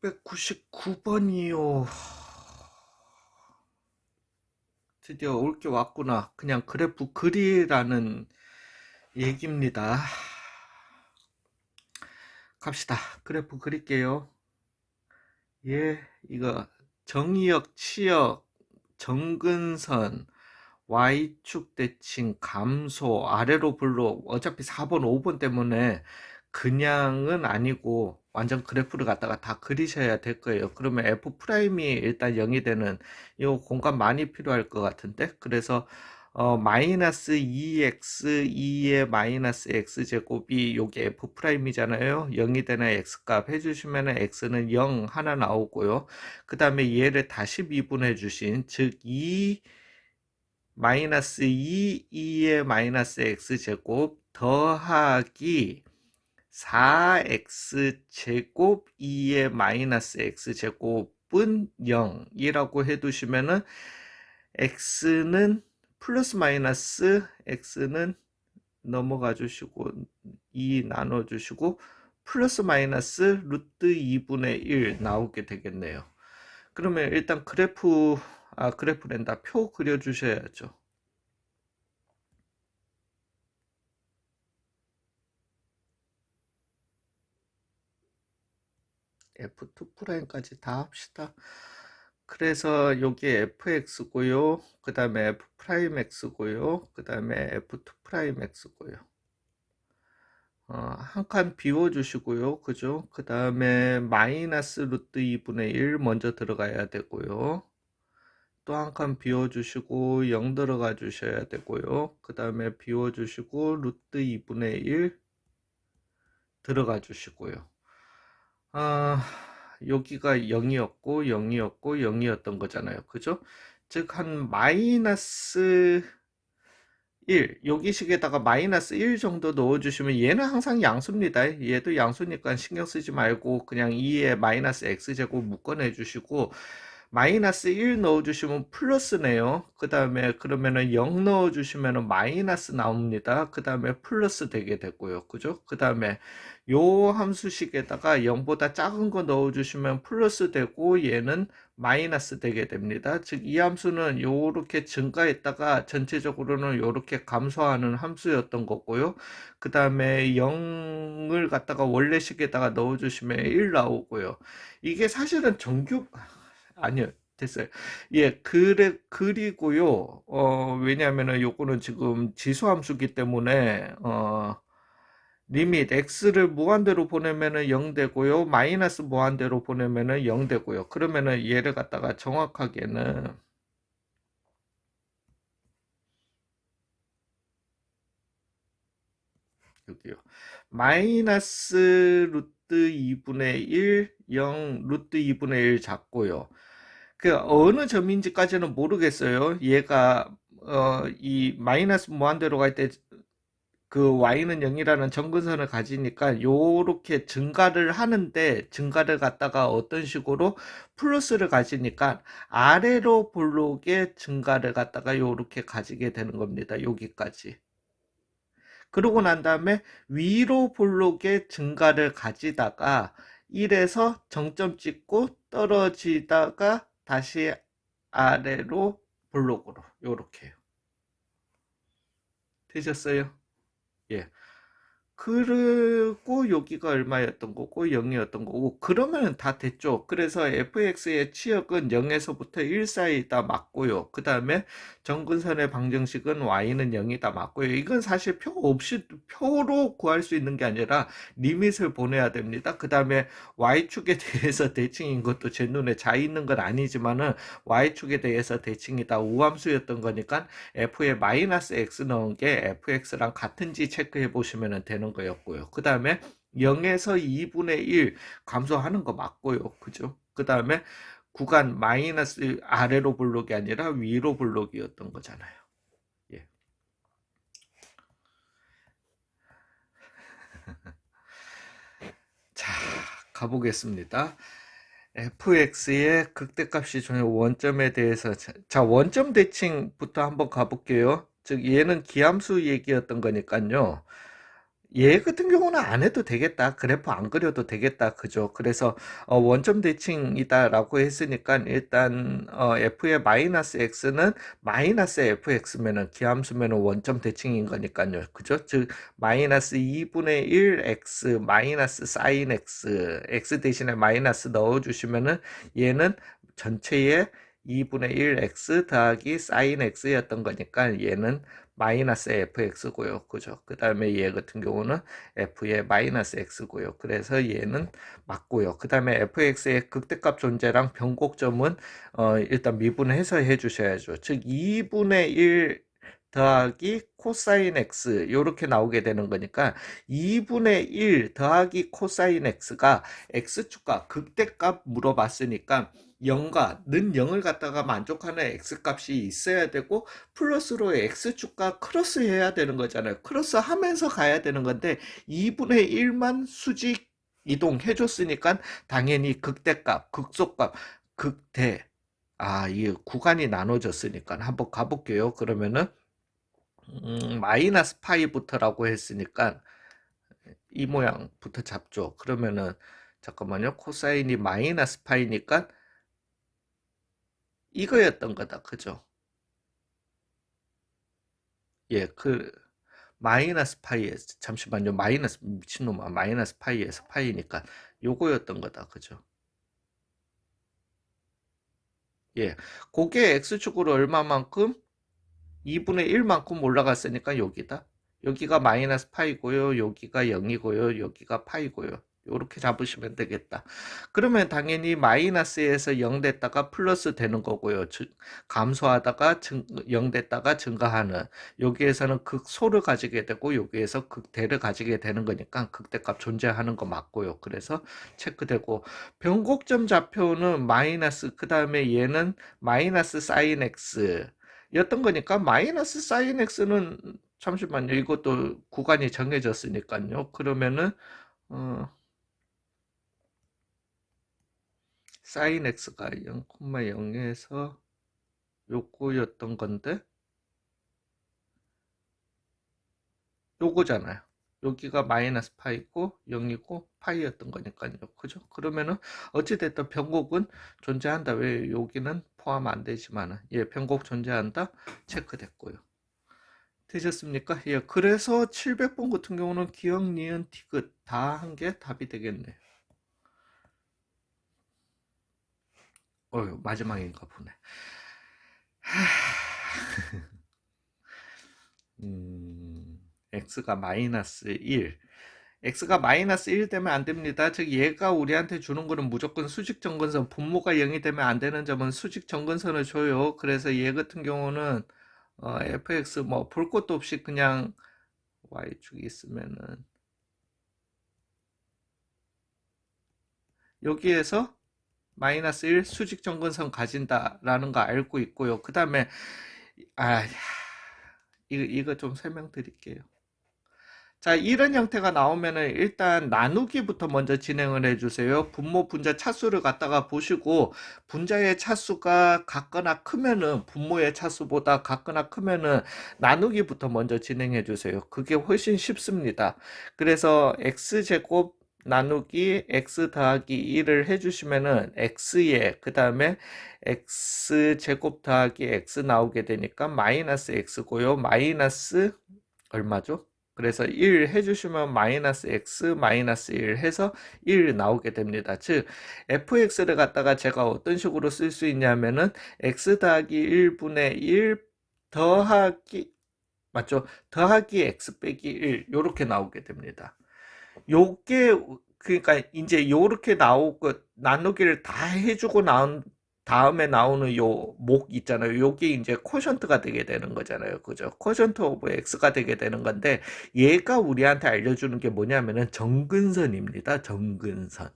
699번이요. 드디어 올 게 왔구나. 그냥 그래프 그리라는 얘기입니다. 갑시다. 그래프 그릴게요. 예, 이거 정의역, 치역, 정근선, Y축 대칭, 감소, 아래로 블록. 어차피 4번, 5번 때문에 그냥은 아니고 완전 그래프를 갖다가 다 그리셔야 될 거예요. 그러면 F'이 일단 0이 되는 이 공간 많이 필요할 것 같은데, 그래서 마이너스 2x 2의 마이너스 x제곱이 요게 F'이잖아요. 0이 되는 x값 해주시면 x는 0 하나 나오고요. 그 다음에 얘를 다시 미분해 주신 즉 2 마이너스 2, 2의 마이너스 x제곱 더하기 4x제곱 2의 마이너스 x제곱은 0이라고 해두시면은 x는 플러스 마이너스 x는 넘어가 주시고 2 나눠 주시고 플러스 마이너스 루트 2분의 1 나오게 되겠네요. 그러면 일단 그래프랜다 표 그려 주셔야죠. F2'까지 다 합시다. 그래서 여기 fx고요. 그 다음에 f'x고요. 그 다음에 f2'x고요. 한 칸 비워주시고요. 그죠? 그 다음에 마이너스 루트 2분의 1 먼저 들어가야 되고요. 또 한 칸 비워주시고 0 들어가 주셔야 되고요. 그 다음에 비워주시고 루트 2분의 1 들어가 주시고요. 여기가 0이었고 0이었고 0이었던 거잖아요. 그죠? 즉 한 마이너스 1 여기 식에다가 마이너스 1 정도 넣어주시면 얘는 항상 양수입니다. 얘도 양수니까 신경 쓰지 말고 그냥 2의 마이너스 x제곱 묶어내 주시고 마이너스 1 넣어주시면 플러스네요. 그 다음에 그러면은 0 넣어주시면은 마이너스 나옵니다. 그 다음에 플러스 되게 되고요. 그죠? 그 다음에 요 함수식에다가 0보다 작은 거 넣어주시면 플러스 되고 얘는 마이너스 되게 됩니다. 즉 이 함수는 요렇게 증가했다가 전체적으로는 요렇게 감소하는 함수였던 거고요. 그 다음에 0을 갖다가 원래식에다가 넣어주시면 1 나오고요. 이게 사실은 아니요, 됐어요. 예, 그리고요, 왜냐하면은 요거는 지금 지수함수기 때문에, 리밋 x를 무한대로 보내면은 0 되고요, 마이너스 무한대로 보내면은 0 되고요. 그러면은 얘를 갖다가 정확하게는, 여기요. 마이너스 루트 2분의 1, 0 루트 2분의 1 잡고요. 그 어느 점인지까지는 모르겠어요. 얘가 이 마이너스 무한대로 갈 때 그 y는 0이라는 정근선을 가지니까 요렇게 증가를 하는데 증가를 갖다가 어떤 식으로 플러스를 가지니까 아래로 볼록의 증가를 갖다가 요렇게 가지게 되는 겁니다. 여기까지. 그러고 난 다음에 위로 볼록의 증가를 가지다가 1에서 정점 찍고 떨어지다가 다시 아래로 볼록으로 요렇게요. 되셨어요? 예. 그리고 여기가 얼마였던 거고 0이었던 거고 그러면 다 됐죠. 그래서 fx의 치역은 0에서부터 1 사이다 맞고요. 그 다음에 정근선의 방정식은 y는 0이다 맞고요. 이건 사실 표 없이 표로 구할 수 있는 게 아니라 리밋을 보내야 됩니다. 그 다음에 y축에 대해서 대칭인 것도 제 눈에 잘 있는 건 아니지만은 y축에 대해서 대칭이다 우함수였던 거니까 f에 마이너스 x 넣은 게 fx랑 같은지 체크해 보시면 되는 거였고요. 그 다음에 0에서 2분의 1 감소하는 거 맞고요. 그죠? 그 다음에 구간 마이너스 아래로 블록이 아니라 위로 블록이었던 거잖아요. 예. 자, 가보겠습니다. fx의 극대값이 전혀 원점에 대해서 자 원점 대칭부터 한번 가볼게요. 즉 얘는 기함수 얘기였던 거니까요. 얘 같은 경우는 안 해도 되겠다. 그래프 안 그려도 되겠다. 그죠? 그래서 원점 대칭이다라고 했으니까 일단 f의 마이너스 x는 마이너스 fx면은 기함수면은 원점 대칭인 거니까요. 그죠? 즉 마이너스 2분의 1 x 마이너스 사인 x x 대신에 마이너스 넣어주시면은 얘는 전체의 2분의 1 x 더하기 사인 x였던 거니까 얘는 마이너스 fx고요. 그죠? 그 다음에 얘 같은 경우는 f의 마이너스 x고요. 그래서 얘는 맞고요. 그 다음에 fx의 극대값 존재랑 변곡점은 일단 미분해서 해주셔야죠. 즉 2분의 1 더하기 코사인 x 요렇게 나오게 되는 거니까 2분의 1 더하기 코사인 x가 x축과 극대값 물어봤으니까 0과 는 0을 갖다가 만족하는 x값이 있어야 되고 플러스로 x축과 크로스 해야 되는 거잖아요. 크로스 하면서 가야 되는 건데 2분의 1만 수직 이동해 줬으니까 당연히 극대값, 극소값, 극대 이 구간이 나눠졌으니까 한번 가볼게요. 그러면은 마이너스 파이부터라고 했으니까 이 모양부터 잡죠. 그러면은 잠깐만요. 코사인이 마이너스 파이니까 이거였던 거다. 그죠? 예, 마이너스 파이에서 잠시만요. 마이너스 미친놈아. 마이너스 파이에서 파이니까 요거였던 거다. 그죠? 예. 그게 x축으로 얼마만큼? 2분의 1만큼 올라갔으니까 여기다. 여기가 마이너스 파이고요. 여기가 0이고요. 여기가 파이고요. 이렇게 잡으시면 되겠다. 그러면 당연히 마이너스에서 0 됐다가 플러스 되는 거고요. 감소하다가 0 됐다가 증가하는. 여기에서는 극소를 가지게 되고 여기에서 극대를 가지게 되는 거니까 극대값 존재하는 거 맞고요. 그래서 체크되고 변곡점 좌표는 마이너스 그 다음에 얘는 마이너스 사인 x 였던 거니까 마이너스 사인 x는 잠시만요. 이것도 구간이 정해졌으니까요. 그러면은 어, 사인 x가 0,0에서 요거였던 건데 요거잖아요. 여기가 마이너스 파이고 0이고 파이였던 거니까요. 그죠? 그러면은 어찌됐든 변곡은 존재한다. 왜 여기는 포함 안 되지만은 예, 변곡 존재한다. 체크됐고요. 되셨습니까? 예, 그래서 700번 같은 경우는 기억, 니은, 티귿 다 한 게 답이 되겠네요. 마지막인가 보네. x가 마이너스 1. x가 마이너스 1 되면 안 됩니다. 즉 얘가 우리한테 주는 거는 무조건 수직 정근선, 분모가 0이 되면 안 되는 점은 수직 정근선을 줘요. 그래서 얘 같은 경우는 fx 뭐 볼 것도 없이 그냥 y축이 있으면은 여기에서 마이너스 1 수직 정근선 가진다라는 거 알고 있고요. 그 다음에 아 이거 좀 설명드릴게요. 자, 이런 형태가 나오면은 일단 나누기부터 먼저 진행을 해주세요. 분모, 분자 차수를 갖다가 보시고 분자의 차수가 같거나 크면은 분모의 차수보다 같거나 크면은 나누기부터 먼저 진행해 주세요. 그게 훨씬 쉽습니다. 그래서 x제곱 나누기 x 더하기 1을 해주시면은 x에 그 다음에 x제곱 더하기 x 나오게 되니까 마이너스 x고요. 마이너스 얼마죠? 그래서 1 해주시면 마이너스 x 마이너스 1 해서 1 나오게 됩니다. 즉 fx를 갖다가 제가 어떤 식으로 쓸 수 있냐면은 x 더하기 1분의 1 더하기 맞죠? 더하기 x 빼기 1 요렇게 나오게 됩니다. 요게 그러니까 이제 요렇게 나오고 나누기를 다 해주고 나온 다음에 나오는 요 목 있잖아요. 요게 이제 쿼션트가 되게 되는 거잖아요. 그죠? 쿼션트 오브 x가 되게 되는 건데 얘가 우리한테 알려주는 게 뭐냐면은 정근선입니다. 정근선.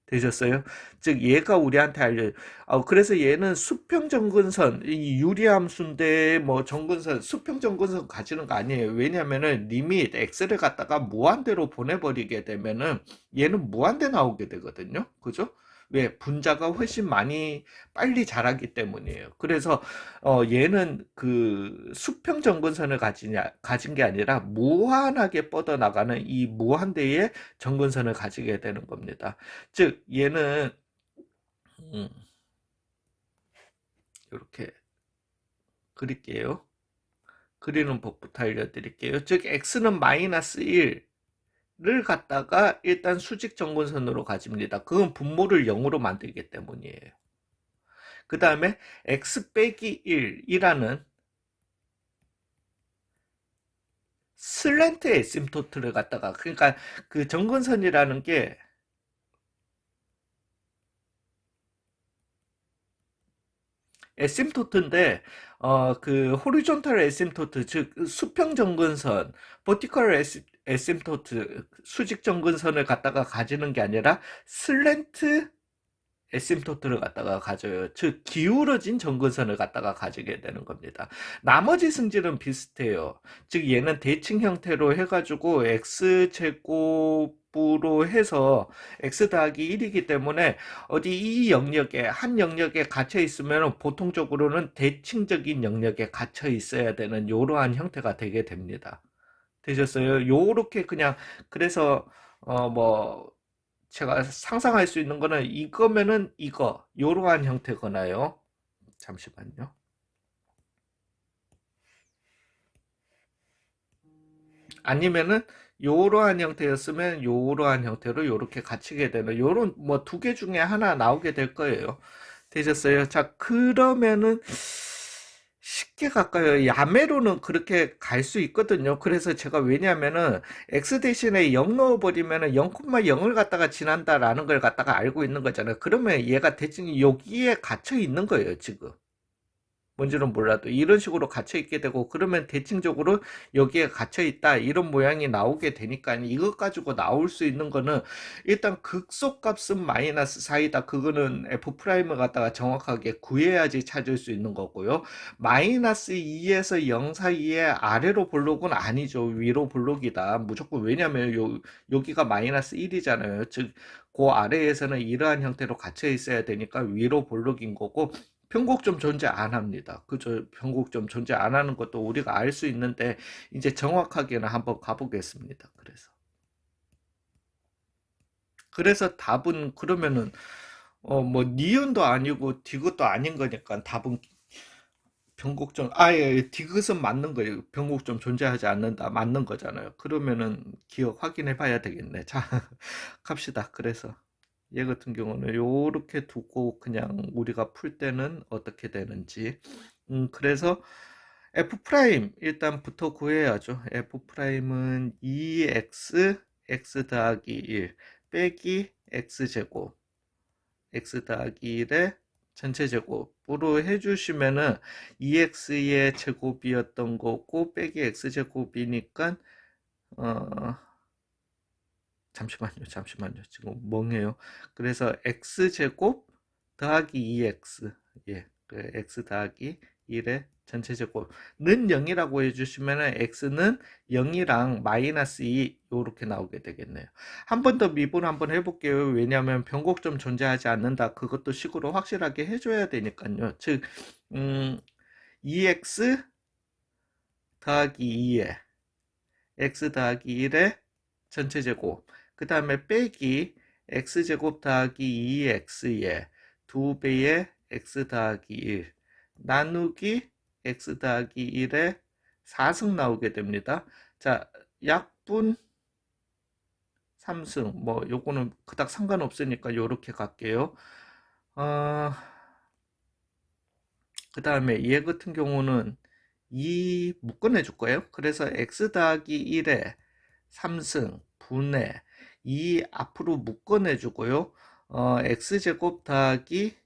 되셨어요? 즉 얘가 우리한테 그래서 얘는 수평 정근선 이 유리함수인데 뭐 정근선 수평 정근선 가지는 거 아니에요. 왜냐면은 리밋 x를 갖다가 무한대로 보내버리게 되면은 얘는 무한대 나오게 되거든요. 그죠? 왜? 분자가 훨씬 많이 빨리 자라기 때문이에요. 그래서 얘는 그 수평 정근선을 가진 게 아니라 무한하게 뻗어나가는 이 무한대의 정근선을 가지게 되는 겁니다. 즉 얘는 이렇게 그릴게요. 그리는 법부터 알려드릴게요. 즉 x는 마이너스 1을 갖다가 일단 수직 정근선으로 가집니다. 그건 분모를 0으로 만들기 때문이에요. 그 다음에 x 빼기 1이라는 슬랜트 에심토트를 갖다가, 그러니까 그 정근선이라는 게 에심토트인데 그 호리존탈 에심토트, 즉 수평 정근선, 버티컬 에심토트, 수직 정근선을 갖다가 가지는 게 아니라 슬랜트 에심토트를 갖다가 가져요. 즉 기울어진 정근선을 갖다가 가지게 되는 겁니다. 나머지 승질은 비슷해요. 즉 얘는 대칭 형태로 해가지고 x제곱으로 해서 x 더하기 1이기 때문에 어디 이 영역에 한 영역에 갇혀 있으면 보통적으로는 대칭적인 영역에 갇혀 있어야 되는 이러한 형태가 되게 됩니다. 되셨어요? 요렇게 그냥. 그래서 뭐 제가 상상할 수 있는 거는 이거면은 이거 요러한 형태거나요. 잠시만요. 아니면은 요러한 형태였으면 요러한 형태로 요렇게 갇히게 되는 요런 뭐 두 개 중에 하나 나오게 될 거예요. 되셨어요? 자, 그러면은 쉽게 갈까요? 야매로는 그렇게 갈 수 있거든요. 그래서 제가 왜냐면은 x 대신에 0 넣어버리면은 0,0을 갖다가 지난다라는 걸 갖다가 알고 있는 거잖아요. 그러면 얘가 대칭 여기에 갇혀 있는 거예요, 지금. 뭔지는 몰라도 이런 식으로 갇혀 있게 되고, 그러면 대칭적으로 여기에 갇혀 있다 이런 모양이 나오게 되니까 이것 가지고 나올 수 있는 거는 일단 극소값은 마이너스 4이다. 그거는 f 프라임을 갖다가 정확하게 구해야지 찾을 수 있는 거고요. 마이너스 2에서 0 사이에 아래로 볼록은 아니죠. 위로 볼록이다 무조건. 왜냐면 여기가 마이너스 1이잖아요. 즉 그 아래에서는 이러한 형태로 갇혀 있어야 되니까 위로 볼록인 거고, 변곡점 존재 안 합니다. 그죠? 변곡점 존재 안 하는 것도 우리가 알 수 있는데, 이제 정확하게는 한번 가보겠습니다. 그래서 답은 그러면은 뭐 니은도 아니고 디귿도 아닌 거니까 답은 변곡점, 아예 디귿은 맞는 거예요. 변곡점 존재하지 않는다 맞는 거잖아요. 그러면은 기억 확인해 봐야 되겠네. 자, 갑시다. 그래서 얘 같은 경우는 요렇게 두고 그냥 우리가 풀 때는 어떻게 되는지. 그래서 f 프라임 일단부터 구해야죠. f 프라임은 2x x 더하기 1 빼기 x제곱 x 더하기 1의 전체 제곱으로 해주시면은 2x의 제곱이었던 거고 빼기 x제곱이니까 어 잠시만요. 지금 멍해요. 그래서 x제곱 더하기 2x, 예, 그 x 더하기 1의 전체 제곱는 0이라고 해주시면은 x는 0이랑 마이너스 2 요렇게 나오게 되겠네요. 한 번 더 미분 한번 해볼게요. 왜냐하면 변곡점 존재하지 않는다. 그것도 식으로 확실하게 해줘야 되니까요. 즉 2x 더하기 2에 x 더하기 1의 전체 제곱, 그 다음에 빼기 x제곱 더하기 2x에 2배의 x 더하기 1 나누기 x 더하기 1의 4승 나오게 됩니다. 자, 약분 3승, 뭐 요거는 그닥 상관없으니까 요렇게 갈게요. 그 다음에 얘 같은 경우는 2 묶어내 줄 거예요. 그래서 x 더하기 1에 3승 분의 2 앞으로 묶어내 주고요. x제곱 더하기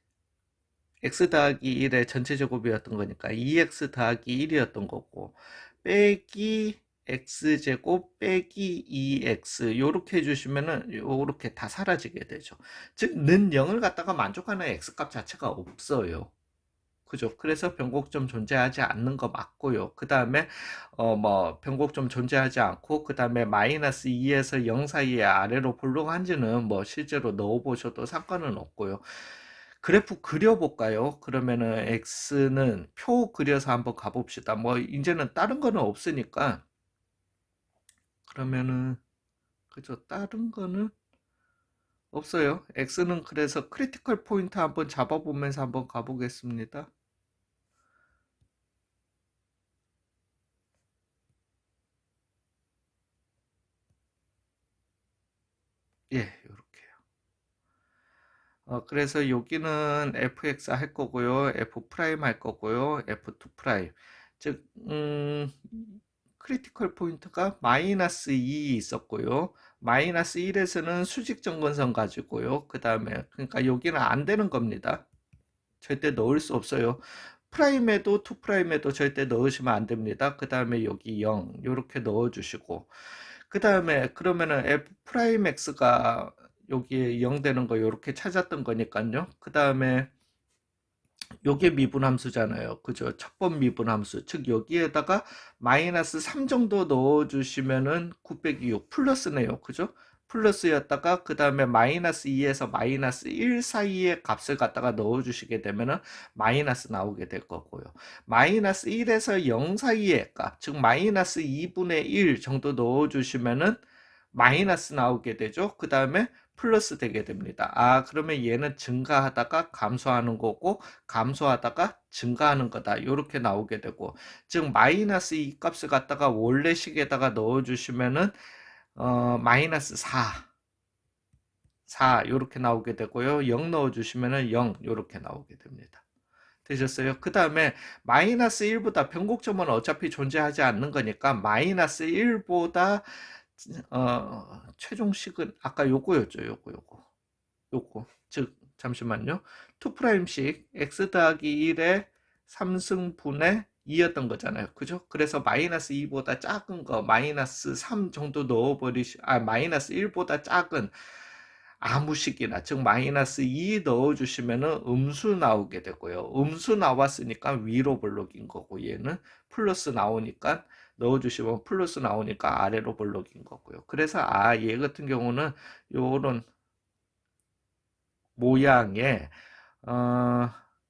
x 더하기 1의 전체 제곱이었던 거니까 2x 더하기 1이었던 거고, 빼기 x제곱 빼기 2x 요렇게 해주시면은 요렇게 다 사라지게 되죠. 즉 는 0을 갖다가 만족하는 x값 자체가 없어요. 그죠? 그래서 변곡점 존재하지 않는 거 맞고요. 그 다음에 뭐 변곡점 존재하지 않고 그 다음에 마이너스 2에서 0 사이에 아래로 볼록한지는 뭐 실제로 넣어보셔도 상관은 없고요. 그래프 그려볼까요? 그러면은 x는 표 그려서 한번 가봅시다. 뭐 이제는 다른 거는 없으니까 그러면은 그죠? 다른 거는 없어요. x는 그래서 크리티컬 포인트 한번 잡아보면서 한번 가보겠습니다. 예, 요렇게요. 그래서 여기는 fx 할 거고요. f 프라임 할 거고요. f2 프라임. 즉, 크리티컬 포인트가 마이너스 2 있었고요. 마이너스 1에서는 수직 정근선 가지고요. 그 다음에, 그러니까 여기는 안 되는 겁니다. 절대 넣을 수 없어요. 프라임에도 2 프라임에도 절대 넣으시면 안 됩니다. 그 다음에 여기 0 이렇게 넣어주시고 그 다음에 그러면은 f 프라임 x가 여기에 0 되는 거 이렇게 찾았던 거니까요. 그 다음에 요게 미분함수잖아요. 그죠? 첫 번 미분함수. 즉 여기에다가 마이너스 3 정도 넣어주시면은 9 빼기 6 플러스네요. 그죠? 플러스였다가 그 다음에 마이너스 2에서 마이너스 1 사이의 값을 갖다가 넣어주시게 되면은 마이너스 나오게 될 거고요. 마이너스 1에서 0 사이의 값, 즉 마이너스 2분의 1 정도 넣어주시면은 마이너스 나오게 되죠. 그 다음에 플러스 되게 됩니다. 그러면 얘는 증가하다가 감소하는 거고 감소하다가 증가하는 거다. 이렇게 나오게 되고 즉 마이너스 이 값을 갖다가 원래 식에다가 넣어주시면은 마이너스 4 이렇게 나오게 되고요. 0 넣어주시면은 0 이렇게 나오게 됩니다. 되셨어요? 그 다음에 마이너스 1보다 변곡점은 어차피 존재하지 않는 거니까 마이너스 1보다 최종식은 아까 요거였죠. 요거. 즉 잠시만요. 2'식 x 더하기 1의 3승분의 2였던 거잖아요. 그죠? 그래서 마이너스 2보다 작은 거 마이너스 3 정도 마이너스 1보다 작은 아무 식이나 즉 마이너스 2 넣어주시면은 음수 나오게 되고요. 음수 나왔으니까 위로 볼록인 거고 얘는 플러스 나오니까 넣어주시면 플러스 나오니까 아래로 볼록인 거고요. 그래서 얘 같은 경우는 요런 모양의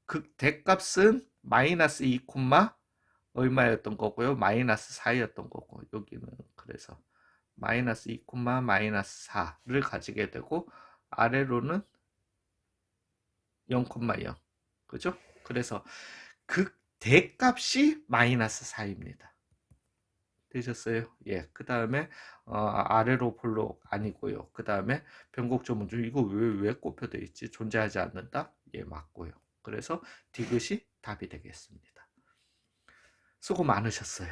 극대값은 마이너스 2, 얼마였던 거고요. 마이너스 4였던 거고 여기는 그래서 마이너스 2, 마이너스 4를 가지게 되고 아래로는 0,0 그죠? 그래서 극대값이 마이너스 4입니다. 되셨어요? 예. 그 다음에 아래로 볼록 아니고요. 그 다음에 변곡점은 이거 왜 꼽혀져 있지? 존재하지 않는다? 예, 맞고요. 그래서 디귿이 답이 되겠습니다. 수고 많으셨어요.